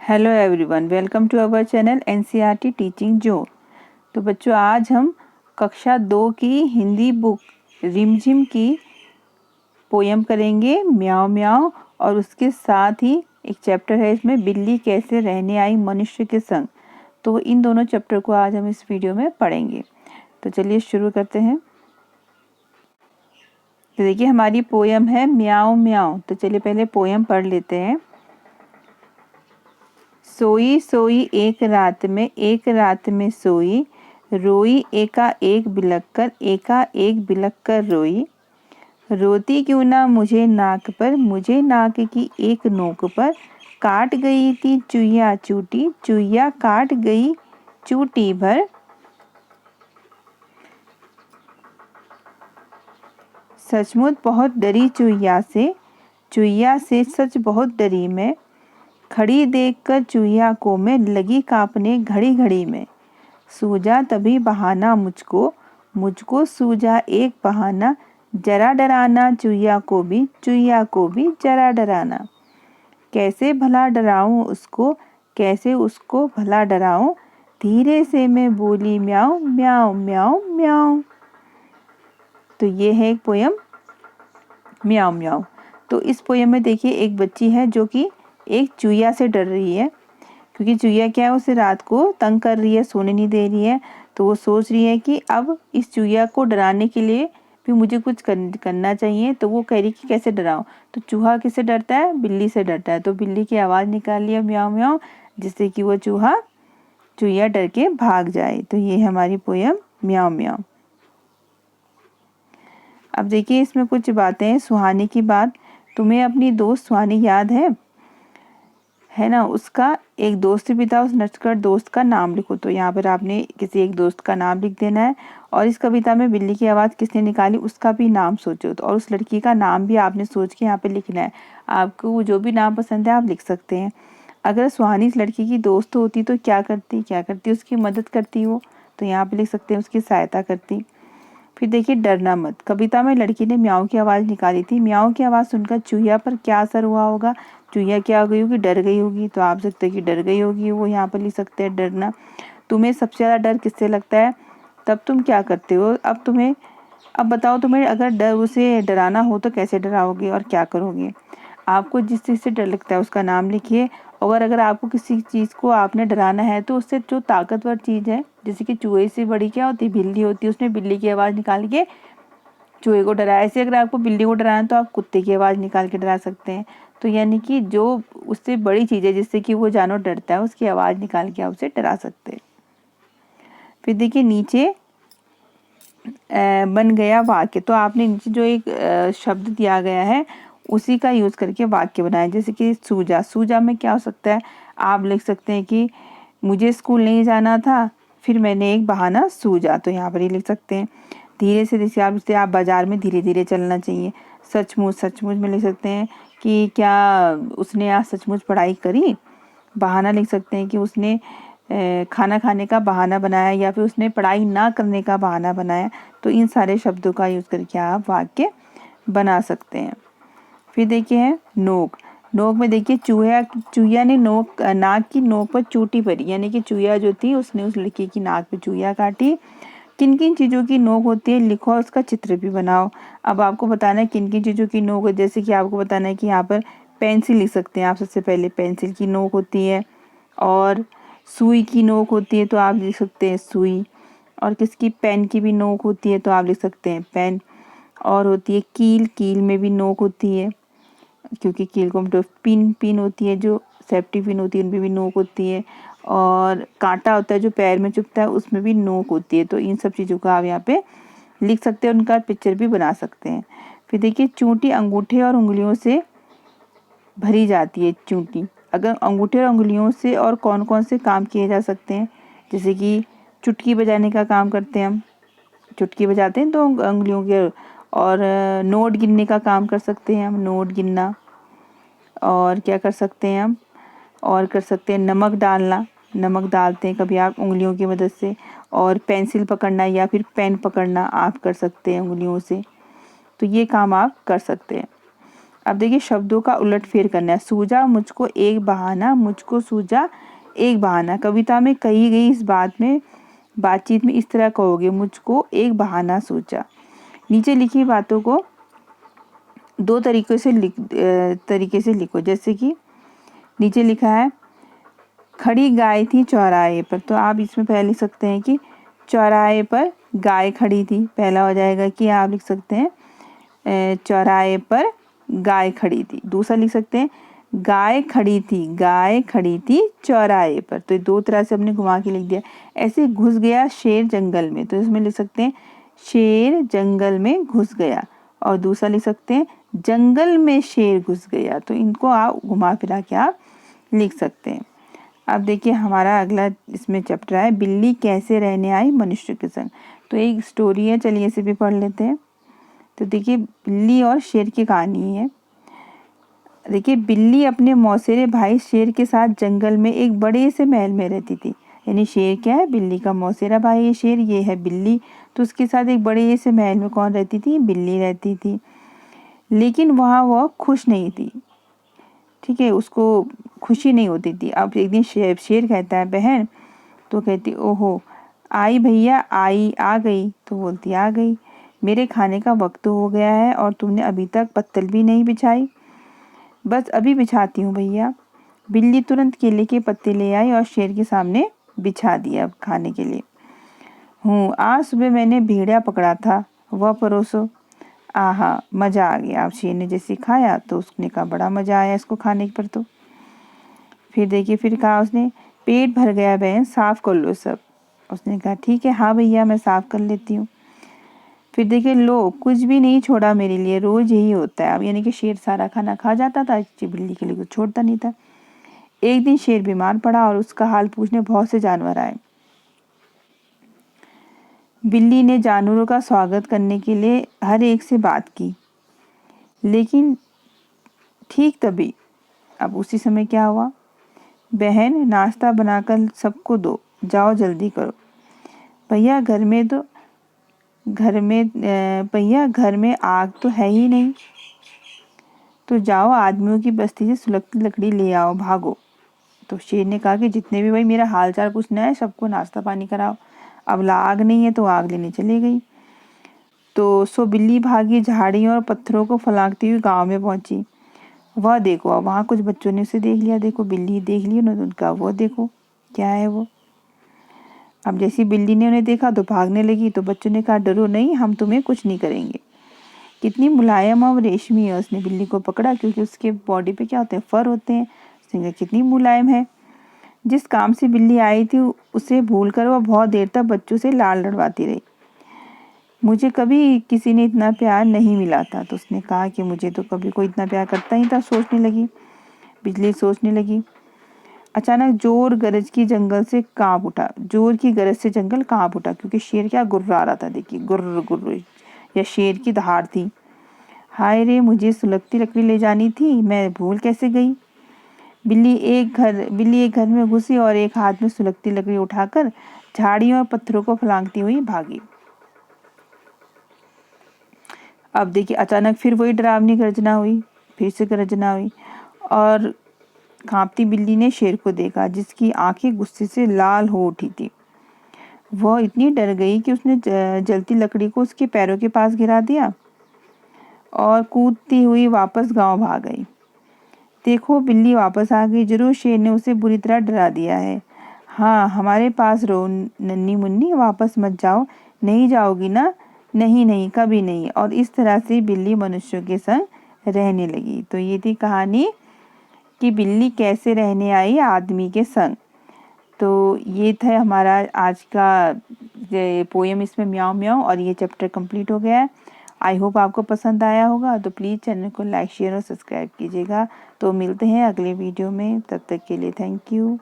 Hello everyone, welcome to our channel NCERT teaching zone. तो बच्चों, आज हम कक्षा 2 की हिंदी बुक रिमझिम की पोयम करेंगे म्याऊं म्याऊं, और उसके साथ ही एक चैप्टर है इसमें, बिल्ली कैसे रहने आई मनुष्य के संग। तो इन दोनों चैप्टर को आज हम इस वीडियो में पढ़ेंगे। तो चलिए शुरू करते हैं। तो देखिए, हमारी पोयम है म्याऊं म्याऊं। तो चलिए पहले पोयम पढ़ लेते हैं। सोई सोई एक रात में सोई, रोई एका एक बिलख कर रोई। रोती क्यों ना मुझे नाक की एक नोक पर, काट गई थी चुईया काट गई चूटी भर। सचमुच बहुत डरी चुईया से सच बहुत डरी मैं। खड़ी देखकर चुईया को मैं लगी कांपने घड़ी घड़ी में। सूझा तभी बहाना मुझको सूझा एक बहाना, जरा डराना चुईया को भी जरा डराना। कैसे उसको भला डराऊं, धीरे से मैं बोली म्याऊं म्याऊं म्याऊं म्याऊं। तो ये है एक पोयम म्याऊं म्याऊं। तो इस पोयम में देखिए, एक बच्ची है जो कि एक चुईया से डर रही है, क्योंकि चुईया क्या है, उसे रात को तंग कर रही है, सोने नहीं दे रही है। तो वो सोच रही है कि अब इस चुईया को डराने के लिए भी मुझे कुछ करना चाहिए। तो वो कह रही कि कैसे डराऊं। तो चूहा किससे डरता है? बिल्ली से डरता है। तो बिल्ली की आवाज़ निकाल लिया म्याऊं म्याऊं, जिससे कि वो चुईया डर के भाग जाए। तो ये हमारी पोयम म्याऊं म्याऊं। अब देखिए, इसमें कुछ बातें हैं। सुहानी की बात। तुम्हें अपनी दोस्त सुहानी याद है ना? उसका एक दोस्त भी था, उस नटखट दोस्त का नाम लिखो। तो यहाँ पर आपने किसी एक दोस्त का नाम लिख देना है। और इस कविता में बिल्ली की आवाज़ किसने निकाली, उसका भी नाम सोचो। तो और उस लड़की का नाम भी आपने सोच के यहाँ पे लिखना है। आपको जो भी नाम पसंद है आप लिख सकते हैं। अगर सुहानी इस लड़की की दोस्त होती तो क्या करती? उसकी मदद करती वो। तो यहाँ पे लिख सकते हैं उसकी सहायता करती। फिर देखिए, डरना मत। कविता में लड़की ने म्याऊं की आवाज़ निकाली थी। म्याऊं की आवाज़ सुनकर चूहिया पर क्या असर हुआ होगा? चूहिया क्या हो गई होगी? डर गई होगी। तो आप सकते हैं कि डर गई होगी वो। यहाँ पर लिख सकते हैं डरना। तुम्हें सबसे ज़्यादा डर किससे लगता है? तब तुम क्या करते हो? अब बताओ, तुम्हें अगर उसे डराना हो तो कैसे डराओगे और क्या करोगे? आपको जिस चीज़ से डर लगता है उसका नाम लिखिए। और अगर आपको किसी चीज़ को आपने डराना है तो उससे जो ताकतवर चीज़ है, जैसे कि चूहे से बड़ी क्या होती है? बिल्ली होती है। उसने बिल्ली की आवाज़ निकाल के चूहे को डराया। ऐसे अगर आपको बिल्ली को डराना है तो आप कुत्ते की आवाज़ निकाल के डरा सकते हैं। तो यानी कि जो उससे बड़ी चीज़ है, जिससे कि वो जानवर डरता है, उसकी आवाज़ निकाल के आप उसे डरा सकते हैं। फिर देखिए, नीचे बन गया वाक्य। तो आपने नीचे जो एक शब्द दिया गया है उसी का यूज़ करके वाक्य बनाए। जैसे कि सूजा में क्या हो सकता है? आप लिख सकते हैं कि मुझे स्कूल नहीं जाना था, फिर मैंने एक बहाना सूझा। तो यहाँ पर ही लिख सकते हैं। धीरे से जैसे आप बाजार में धीरे धीरे चलना चाहिए। सचमुच में लिख सकते हैं कि क्या उसने आज सचमुच पढ़ाई करी। बहाना लिख सकते हैं कि उसने खाना खाने का बहाना बनाया, या फिर उसने पढ़ाई ना करने का बहाना बनाया। तो इन सारे शब्दों का यूज़ करके आप वाक्य बना सकते हैं। फिर देखिए है नोक। नोक में देखिए, चूहिया ने नाक की नोक पर चूटी भरी। यानी कि चूहिया जो थी उसने उस लड़की की नाक पे चूहिया काटी। किन किन चीज़ों की नोक होती है लिखो, और उसका चित्र भी बनाओ। अब आपको बताना है किन किन चीज़ों की नोक है। जैसे कि आपको बताना है कि यहाँ पर पेंसिल लिख सकते हैं आप। सबसे पहले पेंसिल की नोक होती है, और सुई की नोक होती है तो आप लिख सकते हैं सुई। और किसकी? पेन की भी नोक होती है तो आप लिख सकते हैं पेन। और होती है कील में भी नोक होती है, क्योंकि कील को मतलब पिन होती है, जो सेफ्टी पिन होती है उनमें भी नोक होती है। और कांटा होता है जो पैर में चुभता है, उसमें भी नोक होती है। तो इन सब चीज़ों का आप यहाँ पे लिख सकते हैं, उनका पिक्चर भी बना सकते हैं। फिर देखिए, चूंटी अंगूठे और उंगलियों से भरी जाती है। चूंटी, अगर अंगूठे और उंगलियों से और कौन कौन से काम किए जा सकते हैं? जैसे कि चुटकी बजाने का काम करते हैं हम। चुटकी बजाते हैं तो उंगलियों के। और नोट गिनने का काम कर सकते हैं हम, नोट गिनना। और क्या कर सकते हैं हम? और कर सकते हैं नमक डालना। नमक डालते हैं कभी आप उंगलियों की मदद से। और पेंसिल पकड़ना या फिर पेन पकड़ना आप कर सकते हैं उंगलियों से। तो ये काम आप कर सकते हैं। अब देखिए शब्दों का उलटफेर करना है। सूझा मुझको एक बहाना, मुझको सूझा एक बहाना। कविता में कही गई इस बातचीत में इस तरह कहोगे, मुझको एक बहाना सूझा। नीचे लिखी बातों को दो तरीके से लिखो। जैसे कि नीचे लिखा है खड़ी गाय थी चौराहे पर, तो आप इसमें पहले लिख सकते हैं कि चौराहे पर गाय खड़ी थी। पहला हो जाएगा कि आप लिख सकते हैं चौराहे पर गाय खड़ी थी। दूसरा लिख सकते हैं गाय खड़ी थी चौराहे पर। तो दो तरह से हमने घुमा के लिख दिया। ऐसे घुस गया शेर जंगल में, तो इसमें लिख सकते हैं शेर जंगल में घुस गया। और दूसरा लिख सकते हैं जंगल में शेर घुस गया। तो इनको आप घुमा फिरा के आप लिख सकते हैं। अब देखिए हमारा अगला इसमें चैप्टर है बिल्ली कैसे रहने आई मनुष्य के संग। तो एक स्टोरी है, चलिए इसे भी पढ़ लेते हैं। तो देखिए बिल्ली और शेर की कहानी है। देखिए बिल्ली अपने मौसेरे भाई शेर के साथ जंगल में एक बड़े से महल में रहती थी। यानी शेर क्या है, बिल्ली का मौसेरा भाई है शेर, ये है बिल्ली। तो उसके साथ एक बड़े से महल में कौन रहती थी, बिल्ली रहती थी। लेकिन वहाँ वह खुश नहीं थी। ठीक है, उसको खुशी नहीं होती थी। अब एक दिन शेर कहता है बहन, तो कहती ओहो आई भैया आई आ गई। तो बोलती आ गई, मेरे खाने का वक्त हो गया है और तुमने अभी तक पत्तल भी नहीं बिछाई। बस अभी बिछाती हूँ भैया। बिल्ली तुरंत केले के पत्ते ले आई और शेर के सामने बिछा दिया खाने के लिए। आज सुबह मैंने भेड़िया पकड़ा था, वह परोसो। आहा मज़ा आ गया। अब शेर ने जैसे खाया तो उसने कहा बड़ा मज़ा आया इसको खाने पर। तो फिर देखिए फिर कहा उसने पेट भर गया बहन, साफ कर लो सब। उसने कहा ठीक है हाँ भैया मैं साफ कर लेती हूँ। फिर देखिए लो कुछ भी नहीं छोड़ा मेरे लिए, रोज यही होता है। अब यानी कि शेर सारा खाना खा जाता था, बिल्ली के लिए कुछ छोड़ता नहीं था। एक दिन शेर बीमार पड़ा और उसका हाल पूछने बहुत से जानवर आए। बिल्ली ने जानवरों का स्वागत करने के लिए हर एक से बात की, लेकिन ठीक तभी अब उसी समय क्या हुआ, बहन नाश्ता बनाकर सबको दो, जाओ जल्दी करो। भैया घर में घर में आग तो है ही नहीं। तो जाओ आदमियों की बस्ती से सुलगती लकड़ी ले आओ, भागो। तो शेर ने कहा कि जितने भी भाई मेरा हाल चाल पूछना है सबको नाश्ता पानी कराओ। अब आग नहीं है तो आग लेने चली गई। तो सो बिल्ली भागी झाड़ियों और पत्थरों को फलांगती हुई गांव में पहुंची। वह देखो अब वहाँ कुछ बच्चों ने उसे देख लिया। देखो बिल्ली देख लिया उन्होंने, उनका वो देखो क्या है वो। अब जैसी बिल्ली ने उन्हें देखा तो भागने लगी। तो बच्चों ने कहा डरो नहीं, हम तुम्हें कुछ नहीं करेंगे। कितनी मुलायम और रेशमी है। उसने बिल्ली को पकड़ा क्योंकि उसके बॉडी पे क्या होते हैं, फर होते हैं। उसने कहा कितनी मुलायम है। जिस काम से बिल्ली आई थी उसे भूलकर वह बहुत देर तक बच्चों से लाड़ लड़वाती रही। मुझे कभी किसी ने इतना प्यार नहीं मिला था। तो उसने कहा कि मुझे तो कभी कोई इतना प्यार करता ही था। सोचने लगी बिजली, सोचने लगी। अचानक जोर गरज की जंगल से कांप उठा। जोर की गरज से जंगल कांप उठा क्योंकि शेर क्या गुर्रा रहा था। देखिए गुर्र गुर्र, या शेर की दहाड़ थी। हाय रे, मुझे सुलगती लकड़ी ले जानी थी, मैं भूल कैसे गई। बिल्ली एक घर में घुसी और एक हाथ में सुलगती लकड़ी उठाकर झाड़ियों और पत्थरों को फलांगती हुई भागी। अब देखिए अचानक फिर वही डरावनी गर्जना हुई, फिर से गर्जना हुई और कांपती बिल्ली ने शेर को देखा जिसकी आंखें गुस्से से लाल हो उठी थी। वह इतनी डर गई कि उसने जलती लकड़ी को उसके पैरों के पास गिरा दिया और कूदती हुई वापस गांव भाग गई। देखो बिल्ली वापस आ गई, जरूर शेर ने उसे बुरी तरह डरा दिया है। हाँ हमारे पास रहो नन्ही मुन्नी, वापस मत जाओ। नहीं जाओगी ना? नहीं नहीं कभी नहीं। और इस तरह से बिल्ली मनुष्यों के संग रहने लगी। तो ये थी कहानी कि बिल्ली कैसे रहने आई आदमी के संग। तो ये था हमारा आज का पोएम, इसमें म्याऊं म्याऊं, और ये चैप्टर कंप्लीट हो गया है। आई होप आपको पसंद आया होगा। तो प्लीज़ चैनल को लाइक शेयर और सब्सक्राइब कीजिएगा। तो मिलते हैं अगले वीडियो में, तब तक के लिए थैंक यू।